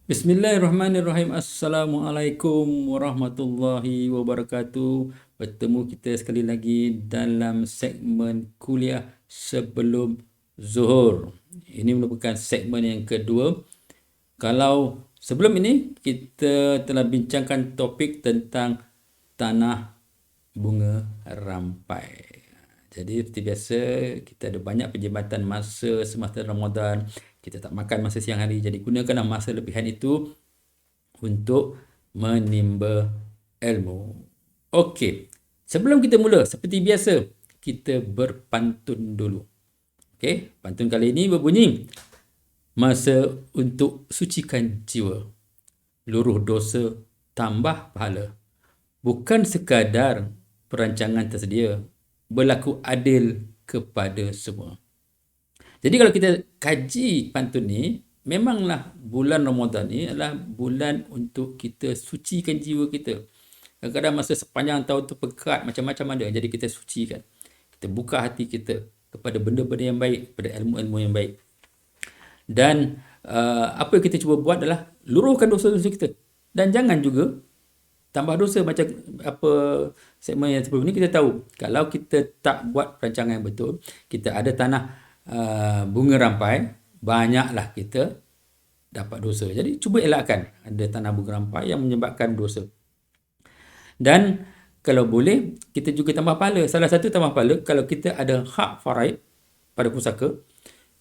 Bismillahirrahmanirrahim. Assalamualaikum warahmatullahi wabarakatuh. Bertemu kita sekali lagi dalam segmen kuliah sebelum Zuhur. Ini merupakan segmen yang kedua. Kalau sebelum ini kita telah bincangkan topik tentang tanah bunga rampai. Jadi seperti biasa kita ada banyak perkhidmatan masa semasa Ramadan. Kita tak makan masa siang hari. Jadi gunakanlah masa lebihan itu untuk menimba ilmu. Okey. Sebelum kita mula, seperti biasa, kita berpantun dulu. Okey, pantun kali ini berbunyi, masa untuk sucikan jiwa, luruh dosa tambah pahala. Bukan sekadar perancangan tersedia, berlaku adil kepada semua. Jadi kalau kita kaji pantun ni, memanglah bulan Ramadan ni adalah bulan untuk kita sucikan jiwa kita. Kadang-kadang masa sepanjang tahun tu pekat, macam-macam ada. Jadi kita sucikan. Kita buka hati kita kepada benda-benda yang baik, kepada ilmu-ilmu yang baik. Dan apa yang kita cuba buat adalah luruhkan dosa-dosa kita. Dan jangan juga tambah dosa macam apa segmen yang sebelum ni kita tahu. Kalau kita tak buat perancangan yang betul, kita ada tanah bunga rampai, banyaklah kita dapat dosa. Jadi cuba elakkan ada tanah bunga rampai yang menyebabkan dosa. Dan kalau boleh, kita juga tambah pahala. Salah satu tambah pahala, kalau kita ada hak faraid pada pusaka,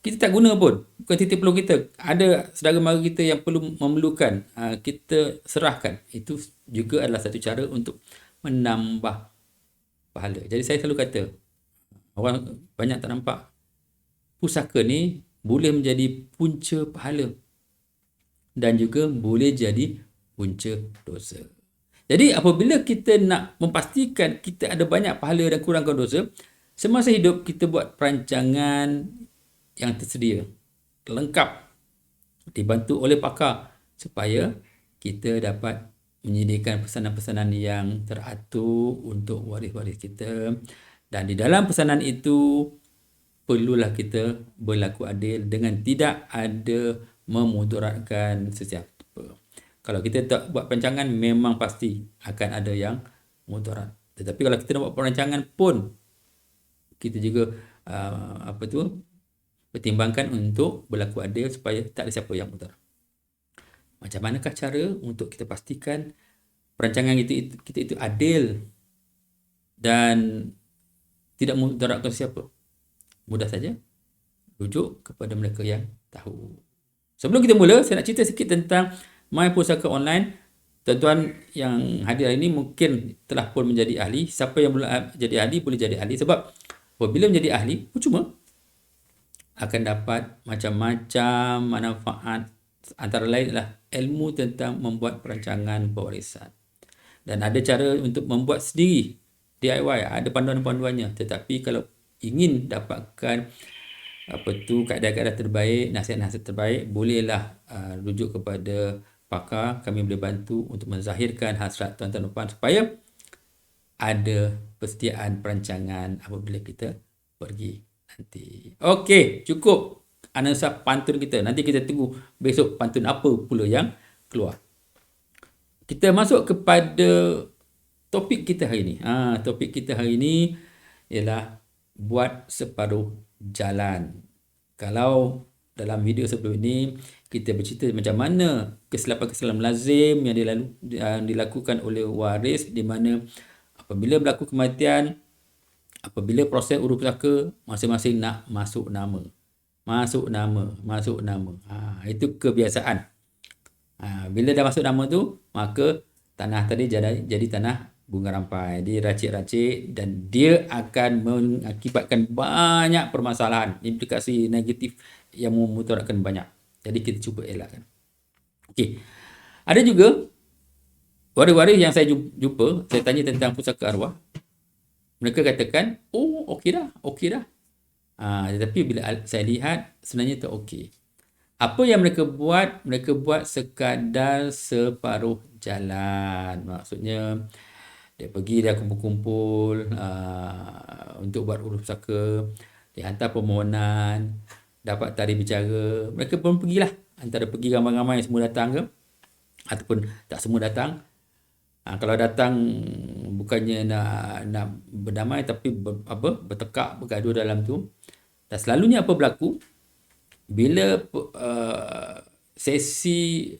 kita tak guna pun. Bukan titik peluang kita. Ada saudara mara kita yang perlu memerlukan, kita serahkan. Itu juga adalah satu cara untuk menambah pahala. Jadi saya selalu kata, orang banyak tak nampak, pusaka ni boleh menjadi punca pahala dan juga boleh jadi punca dosa. Jadi apabila kita nak memastikan kita ada banyak pahala dan kurangkan dosa, semasa hidup kita buat perancangan yang tersedia, lengkap, dibantu oleh pakar supaya kita dapat menyediakan pesanan-pesanan yang teratur untuk waris-waris kita. Dan di dalam pesanan itu perlulah kita berlaku adil dengan tidak ada memudaratkan sesiapa. Kalau kita tak buat perancangan, memang pasti akan ada yang mudarat. Tetapi kalau kita nak buat perancangan pun, kita juga pertimbangkan untuk berlaku adil supaya tak ada siapa yang mudarat. Macam manakah cara untuk kita pastikan perancangan kita itu adil dan tidak mudaratkan siapa? Mudah saja, rujuk kepada mereka yang tahu. Sebelum kita mula, saya nak cerita sikit tentang My Pusaka Online. Tuan-tuan yang hadir hari ini mungkin telah pun menjadi ahli. Siapa yang belum jadi ahli boleh jadi ahli. Sebab apabila menjadi ahli, percuma akan dapat macam-macam manfaat. Antara lain adalah ilmu tentang membuat perancangan pewarisan. Dan ada cara untuk membuat sendiri, DIY, ada panduan-panduannya. Tetapi kalau ingin dapatkan kaedah-kaedah terbaik, nasihat-nasihat terbaik, bolehlah rujuk kepada pakar. Kami boleh bantu untuk menzahirkan hasrat tuan-tuan puan supaya ada persediaan perancangan apabila kita pergi nanti. Okey, cukup analisa pantun kita. Nanti kita tunggu besok pantun apa pula yang keluar. Kita masuk kepada topik kita hari ini. Topik kita hari ini ialah buat separuh jalan. Kalau dalam video sebelum ini kita bercerita macam mana kesilapan-kesilapan lazim yang dilakukan oleh waris, di mana apabila berlaku kematian, apabila proses urus pusaka, masing-masing nak masuk nama. Itu kebiasaan. Bila dah masuk nama tu, maka tanah tadi jadi tanah bunga rampai. Dia racik-racik dan dia akan mengakibatkan banyak permasalahan, implikasi negatif yang memudaratkan banyak. Jadi kita cuba elakkan. Okey. Ada juga waris-waris yang saya jumpa, saya tanya tentang pusaka arwah. Mereka katakan, oh okey dah. Tetapi bila saya lihat, sebenarnya tak okey. Apa yang mereka buat? Mereka buat sekadar separuh jalan. Maksudnya, dia kumpul-kumpul untuk buat urus pusaka. Dia hantar permohonan, dapat tarikh bicara. Mereka pun pergilah. antara pergi ramai-ramai semua datang ke ataupun tak semua datang. Kalau datang bukannya nak berdamai tapi bertekak, bergaduh dalam tu. Dan selalunya apa berlaku bila sesi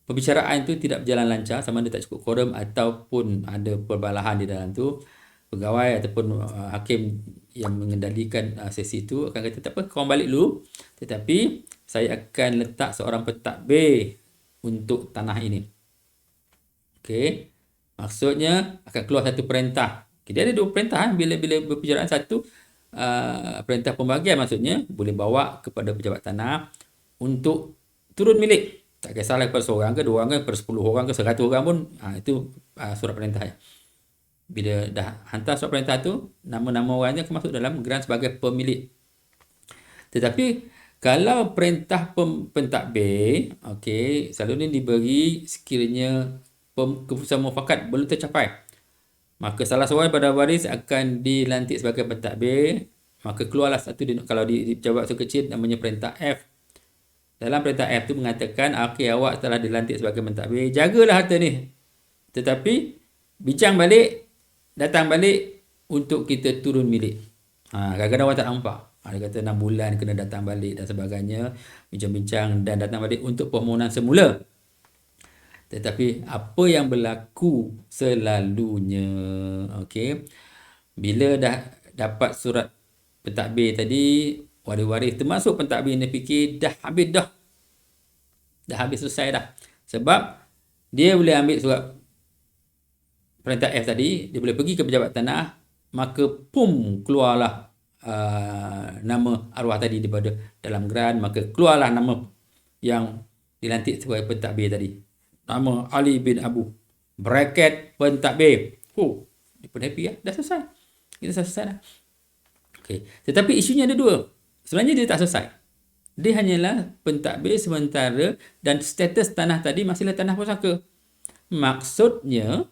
perbicaraan itu tidak berjalan lancar, sama ada tak cukup quorum ataupun ada perbalahan di dalam tu, pegawai ataupun hakim yang mengendalikan sesi itu akan kata tak apa, korang balik dulu, tetapi saya akan letak seorang pentadbir untuk tanah ini. Okey, maksudnya akan keluar satu perintah. Okay, dia ada dua perintah bila berbicaraan. Satu, perintah pembagian, maksudnya boleh bawa kepada pejabat tanah untuk turun milik. Tak kisahlah kepada seorang ke, dua orang ke, kepada 10 orang ke, 100 orang pun, itu surat perintahnya. Bila dah hantar surat perintah tu, nama-nama orangnya akan masuk dalam geran sebagai pemilik. Tetapi kalau perintah pentadbir, okey, selalunya diberi sekiranya keputusan mufakat belum tercapai, maka salah seorang pada waris akan dilantik sebagai pentadbir. Maka keluarlah satu, kalau di pejabat sekecil namanya perintah F. Dalam perintah F tu mengatakan, okey, awak telah dilantik sebagai pentadbir, jagalah harta ni, tetapi bincang balik, datang balik untuk kita turun milik. Kadang-kadang orang tak nampak. Dia kata 6 bulan kena datang balik dan sebagainya, bincang-bincang dan datang balik untuk permohonan semula. Tetapi apa yang berlaku selalunya, okey, bila dah dapat surat pentadbir tadi, waris-waris termasuk pentadbir ni fikir dah habis dah. Dah habis, selesai dah. Sebab dia boleh ambil surat perintah F tadi, dia boleh pergi ke pejabat tanah, maka keluarlah nama arwah tadi daripada dalam geran, maka keluarlah nama yang dilantik sebagai pentadbir tadi. Nama Ali bin Abu, bracket pentadbir. Dia pun happy ya, dah selesai. Kita selesai dah. Okey. Tetapi isunya ada dua. Sebenarnya dia tak selesai. Dia hanyalah pentadbir sementara dan status tanah tadi masihlah tanah pusaka. Maksudnya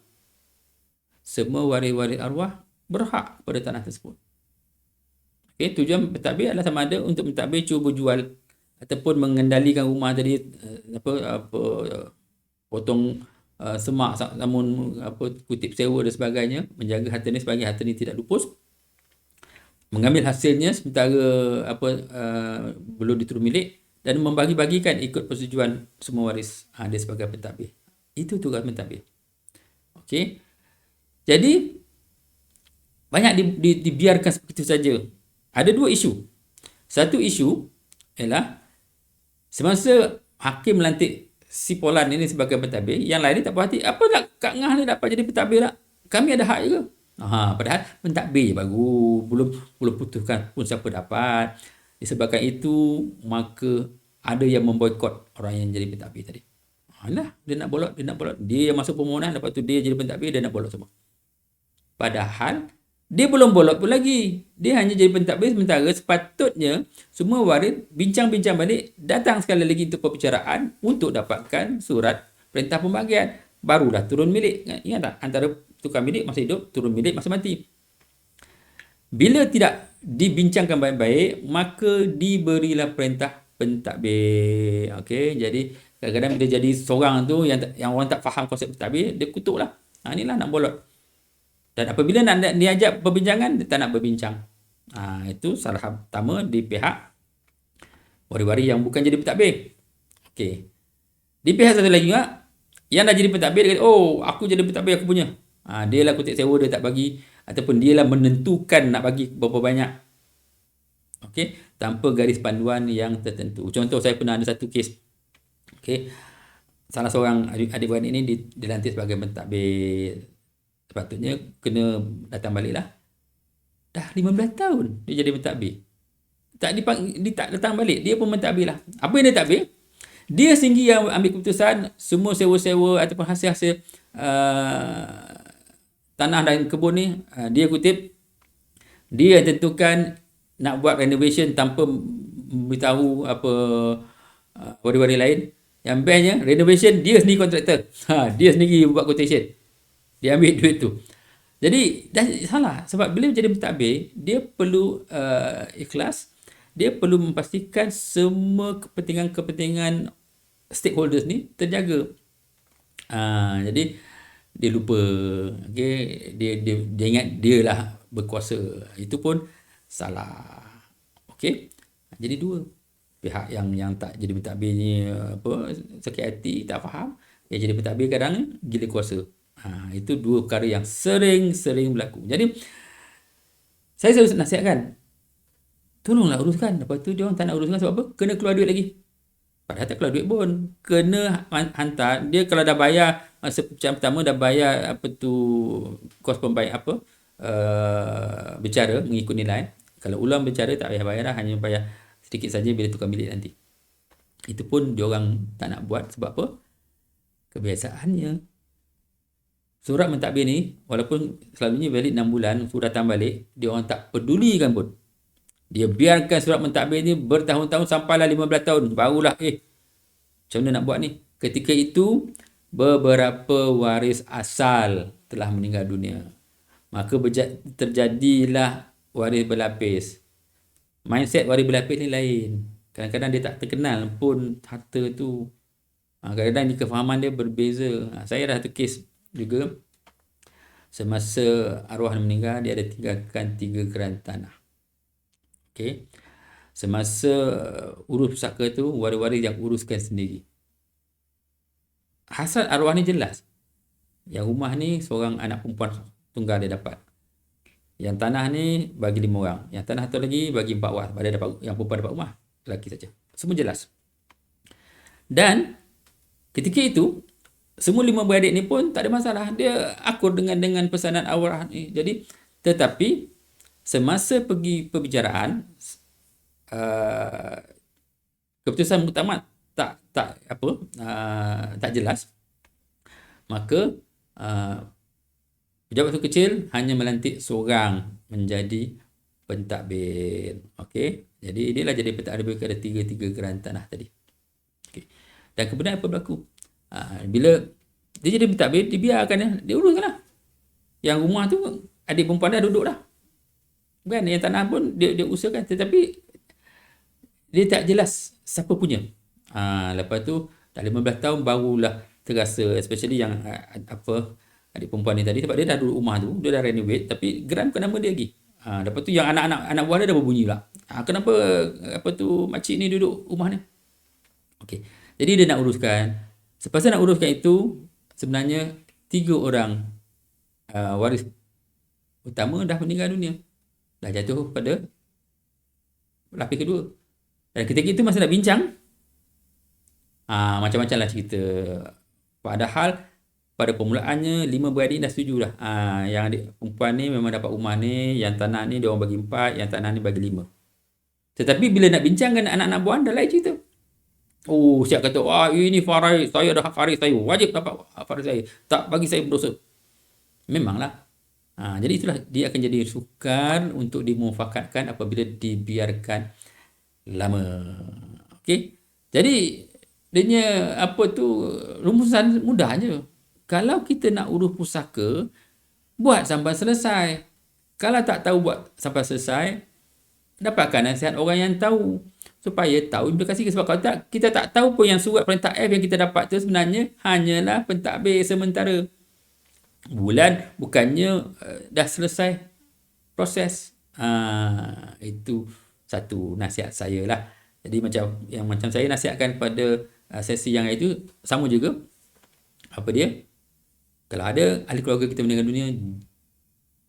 semua waris-waris arwah berhak pada tanah tersebut. Okey, tujuan pentadbir adalah sama ada untuk pentadbir cuba jual ataupun mengendalikan rumah tadi, potong semak, namun kutip sewa dan sebagainya, menjaga harta ni sebagai harta ni tidak lupus, mengambil hasilnya sementara belum diturun milik, dan membagi-bagikan ikut persetujuan semua waris. Dia sebagai pentadbir. Itu tugas pentadbir. Okey, jadi banyak dibiarkan seperti itu saja. Ada dua isu. Satu isu ialah semasa hakim melantik si Polan ini sebagai pentadbir, yang lain ni tak puas hati. Apa nak Kak Ngah ni dapat jadi pentadbir tak? Kami ada hak juga. Padahal pentadbir baru, belum putuskan pun siapa dapat. Disebabkan itu, maka ada yang memboikot orang yang jadi pentadbir tadi. Dia nak bolot. Dia yang masuk permohonan, lepas tu dia jadi pentadbir, dia nak bolot semua. Padahal dia belum bolot pun lagi. Dia hanya jadi pentadbir sementara sepatutnya semua waris bincang-bincang balik, datang sekali lagi untuk perbicaraan untuk dapatkan surat perintah pembagian. Barulah turun milik. Ingat tak? Antara tukar milik masa hidup, turun milik masa mati. Bila tidak dibincangkan baik-baik, maka diberilah perintah pentadbir. Okey, jadi kadang-kadang bila jadi seorang tu yang orang tak faham konsep pentadbir, dia kutuklah. Inilah nak bolot. Dan apabila nak diajak perbincangan, dia tak nak berbincang. Itu salah pertama di pihak waris-waris yang bukan jadi pentadbir. Okey. Di pihak satu lagi juga, yang dah jadi pentadbir, dia kata, aku jadi pentadbir, aku punya. Dia lah kutip sewa, dia tak bagi. Ataupun dia lah menentukan nak bagi berapa banyak. Okey. Tanpa garis panduan yang tertentu. Contoh, saya pernah ada satu kes. Okey. Salah seorang adik-beradik ini dilantik sebagai pentadbir. Sepatutnya kena datang balik lah. Dah 15 tahun dia jadi pentadbir. Dia tak datang balik. Dia pun mentadbir lah. Apa yang dia tadbir? Dia sendiri yang ambil keputusan semua sewa-sewa ataupun hasil-hasil tanah dan kebun ni. Dia kutip, dia yang tentukan nak buat renovation tanpa memberitahu waris-waris lain. Yang bestnya, renovation dia sendiri kontraktor. Dia sendiri buat quotation. Dia ambil duit tu. Jadi dah salah. Sebab bila jadi pentadbir, dia perlu ikhlas. dia perlu memastikan semua kepentingan-kepentingan stakeholders ni terjaga. Jadi dia lupa, okay? Dia ingat dia lah berkuasa. Itu pun salah. Okey. Jadi dua pihak yang tak jadi pentadbir ni sakit hati, tak faham. Yang jadi pentadbir kadang gila kuasa. Itu dua perkara yang sering berlaku. Jadi saya selalu nasihatkan, tolonglah uruskan. Lepas tu dia orang tak nak uruskan sebab apa? Kena keluar duit lagi. Padahal tak keluar duit pun. Kena hantar. Dia kalau dah bayar masa pecahan pertama, dah bayar kos pembayar bicara mengikut nilai. Kalau ulang bicara tak payah bayar dah, hanya bayar sedikit saja bila tukar bilik nanti. Itu pun dia orang tak nak buat sebab apa? Kebiasaannya. Surat mentadbir ni walaupun selalunya valid 6 bulan, surat datang balik, dia orang tak pedulikan pun. Dia biarkan surat mentadbir ni bertahun-tahun sampailah 15 tahun. Barulah macam mana nak buat ni? Ketika itu beberapa waris asal telah meninggal dunia. Maka terjadilah waris berlapis. Mindset waris berlapis ni lain. Kadang-kadang dia tak terkenal pun harta tu. Kadang-kadang ni kefahaman dia berbeza. Saya ada satu kes juga. Semasa arwah meninggal, dia ada tinggalkan 3 geran tanah. Okey. Semasa urus pusaka tu, waris-waris yang uruskan sendiri. Hasrat arwah ni jelas. Yang rumah ni seorang anak perempuan tunggal dia dapat. Yang tanah ni bagi 5 orang. Yang tanah tu lagi bagi 4 orang. Pada dapat, yang perempuan dapat rumah. Lelaki saja. Semua jelas. Dan ketika itu, semua 5 beradik ni pun tak ada masalah. Dia akur dengan pesanan arwah ni. Jadi, tetapi semasa pergi perbicaraan, keputusan muktamad tak jelas. Maka pejabat tu kecil hanya melantik seorang menjadi pentadbir. Okey. Jadi inilah jadi pentadbir kepada 3 geran tanah tadi. Okey. Dan kemudian apa berlaku? Bila dia jadi pentadbir, dibiarkan dia uruskanlah. Yang rumah tu adik perempuan dah duduk dah. Kan, yang tanah pun dia usahakan, tetapi dia tak jelas siapa punya. Lepas tu dah 15 tahun barulah terasa, especially yang adik perempuan ni tadi, sebab dia dah duduk rumah tu, dia dah renovate, tapi geran bukan nama dia lagi. Lepas tu yang anak buah dia dah berbunyi pula. Kenapa makcik ni duduk rumah ni? Okey. Jadi dia nak uruskan. Sepasal nak uruskan itu, sebenarnya 3 orang waris utama dah meninggal dunia. Dah jatuh pada lapis kedua. Dan ketika itu masa nak bincang, macam-macam lah cerita. Padahal pada permulaannya 5 beradik dah setuju dah. Yang adik perempuan ni memang dapat rumah ni, yang tanah ni dia orang bagi 4, yang tanah ni bagi 5. Tetapi bila nak bincang dengan anak-anak buah, dah lain cerita. Siap kata, ini faris, saya dah hak faris saya, wajib dapat hak faris saya. Tak bagi saya berdosa. Memanglah. Jadi itulah dia akan jadi sukar untuk dimuafakatkan apabila dibiarkan lama. Okey. Jadi dia rumusan mudah je. Kalau kita nak urus pusaka, buat sampai selesai. Kalau tak tahu buat sampai selesai, dapatkan nasihat orang yang tahu supaya tahu implikasi. Sebab kalau kita tak tahu pun yang surat perintah F yang kita dapat tu sebenarnya hanyalah pentadbir sementara. Bukannya dah selesai proses. Itu satu nasihat saya lah. Jadi macam saya nasihatkan pada sesi yang itu, sama juga. Apa dia? Kalau ada ahli keluarga kita meninggal dunia,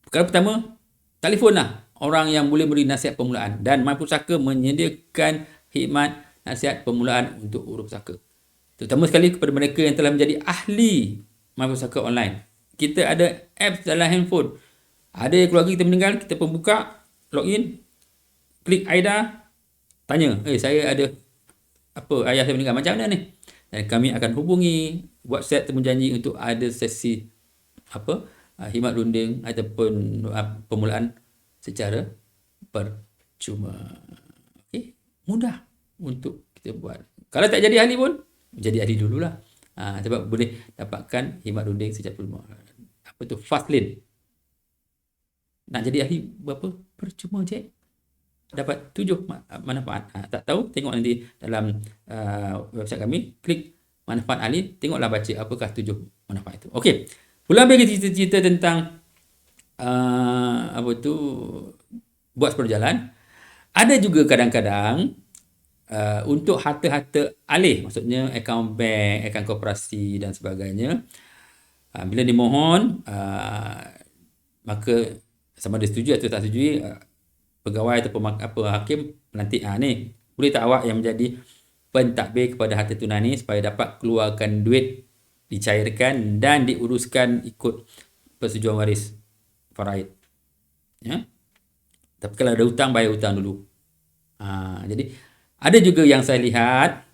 perkara pertama, telefonlah orang yang boleh beri nasihat permulaan. Dan My Pusaka menyediakan khidmat nasihat permulaan untuk urus pusaka. Terutama sekali kepada mereka yang telah menjadi ahli My Pusaka online. Kita ada apps dalam handphone. Ada keluarga kita meninggal, kita pun buka, login, klik Aida, tanya, saya ada ayah saya meninggal, macam mana ni? Dan kami akan hubungi, buat set temu janji untuk ada sesi khidmat runding ataupun permulaan secara percuma. Okey, mudah untuk kita buat. Kalau tak jadi ahli pun, jadi ahli dululah. Sebab boleh dapatkan khidmat runding secara percuma. Fast lane. Nak jadi ahli berapa? Percuma je. dapat 7 manfaat. Tak tahu, tengok nanti dalam website kami, klik manfaat ahli, tengoklah baca apakah 7 manfaat itu. Okey. Pula bagi cerita-cerita tentang buat seperjalan. Ada juga kadang-kadang untuk harta-harta alih, maksudnya akaun bank, akaun koperasi dan sebagainya. Bila dimohon, maka sama ada setuju atau tak setuju, pegawai atau hakim nanti ni boleh tak awak yang menjadi pentadbir kepada harta tunai ni supaya dapat keluarkan duit, dicairkan dan diuruskan ikut persetujuan waris faraid. Ya. Tapi kalau ada hutang, bayar hutang dulu. Jadi ada juga yang saya lihat,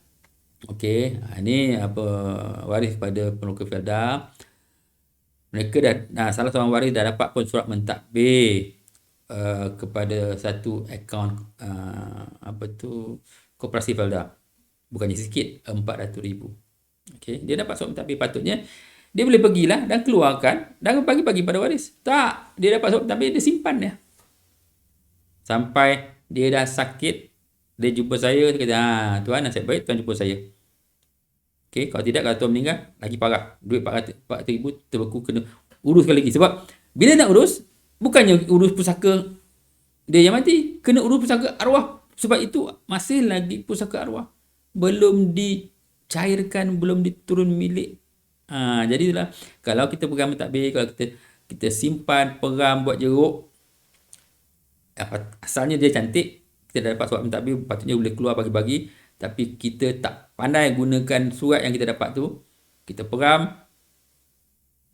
okey, ini waris kepada peneroka Firda. Mereka salah seorang waris dah dapat pun surat mentadbir kepada satu akaun koperasi Felda. Bukannya sikit, 400,000. Okey, dia dapat surat mentadbir, patutnya dia boleh pergilah dan keluarkan dan bagi pada waris. Tak, dia dapat surat mentadbir, dia simpan dia. Sampai dia dah sakit, dia jumpa saya, dia kata, tuan nasib baik tuan jumpa saya. Okey, kalau tidak, kalau tuan meninggal, lagi parah. Duit 400,000 terbeku, kena urus sekali lagi. Sebab bila nak urus, bukannya urus pusaka dia yang mati, kena urus pusaka arwah. Sebab itu masih lagi pusaka arwah, belum dicairkan, belum diturun milik. Jadilah kalau kita pegang mentadbir, kalau kita simpan, peram, buat jeruk, asalnya dia cantik, kita dah dapat surat mentadbir, patutnya boleh keluar bagi-bagi, tapi kita tak pandai gunakan surat yang kita dapat tu, kita peram,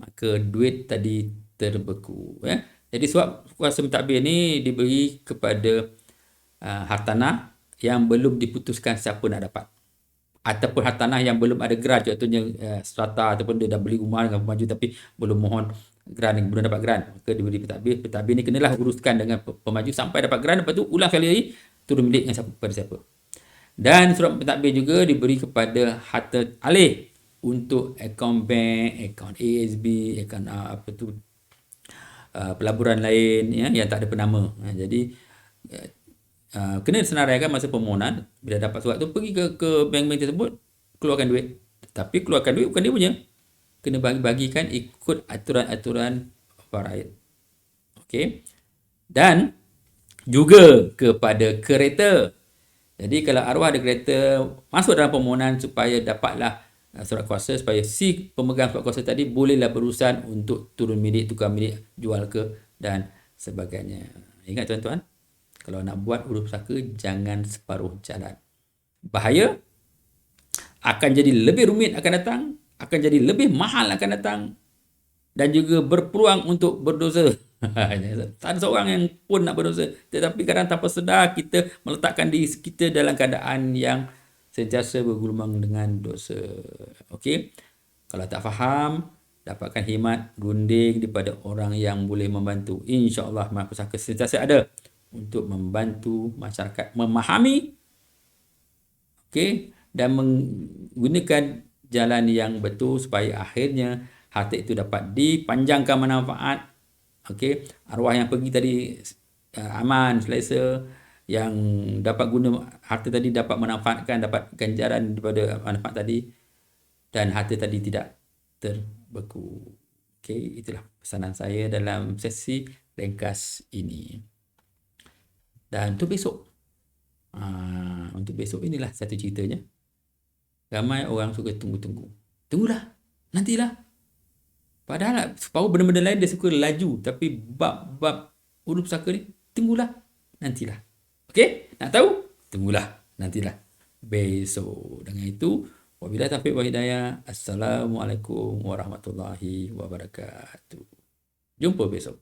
maka duit tadi terbeku. Jadi surat kuasa mentadbir ni diberi kepada hartanah yang belum diputuskan siapa nak dapat, ataupun hartanah yang belum ada geran, contohnya strata, ataupun dia dah beli rumah dengan pemaju tapi belum mohon geran, belum dapat geran, maka diberi pentadbir. Pentadbir ni kenalah uruskan dengan pemaju sampai dapat geran, lepas tu ulang sekali lagi, turun milik dengan siapa, pada siapa. Dan surat pentadbir juga diberi kepada harta alih untuk akaun bank, akaun ASB, akaun pelaburan lain yang tak ada penama. Jadi kena senaraikan masa permohonan. Bila dapat surat tu, pergi ke bank-bank tersebut, keluarkan duit. Tapi keluarkan duit bukan dia punya, kena bagi-bagikan ikut aturan-aturan faraid. Okey. Dan juga kepada kereta. Jadi kalau arwah ada kereta, masuk dalam permohonan supaya dapatlah surat kuasa, supaya si pemegang surat kuasa tadi bolehlah berurusan untuk turun milik, tukar milik, jual ke dan sebagainya. Ingat tuan-tuan, kalau nak buat urus pusaka, jangan separuh jalan. Bahaya, akan jadi lebih rumit akan datang, akan jadi lebih mahal akan datang, dan juga berpeluang untuk berdosa. Tak ada seorang yang pun nak berdosa, tetapi kadang tanpa sedar kita meletakkan diri kita dalam keadaan yang sentiasa bergulung dengan dosa. Okey, kalau tak faham, dapatkan khidmat gunting daripada orang yang boleh membantu. InsyaAllah Mahal Pusaka sentiasa ada untuk membantu masyarakat memahami, okey, dan menggunakan jalan yang betul supaya akhirnya harta itu dapat dipanjangkan manfaat. Okey, arwah yang pergi tadi aman, selesa, yang dapat guna harta tadi dapat manfaatkan, dapat ganjaran daripada manfaat tadi, dan harta tadi tidak terbeku. Okey, itulah pesanan saya dalam sesi ringkas ini. Dan untuk besok inilah satu ceritanya. Ramai orang suka tunggu-tunggu. Tunggulah, nantilah. Padahal separuh benda-benda lain dia suka laju, tapi bab urus pusaka ni, tunggulah, nantilah. Okey, nak tahu? Tunggulah, nantilah. Besok. Dengan itu, wabillahi taufiq wal hidayah. Assalamualaikum warahmatullahi wabarakatuh. Jumpa besok.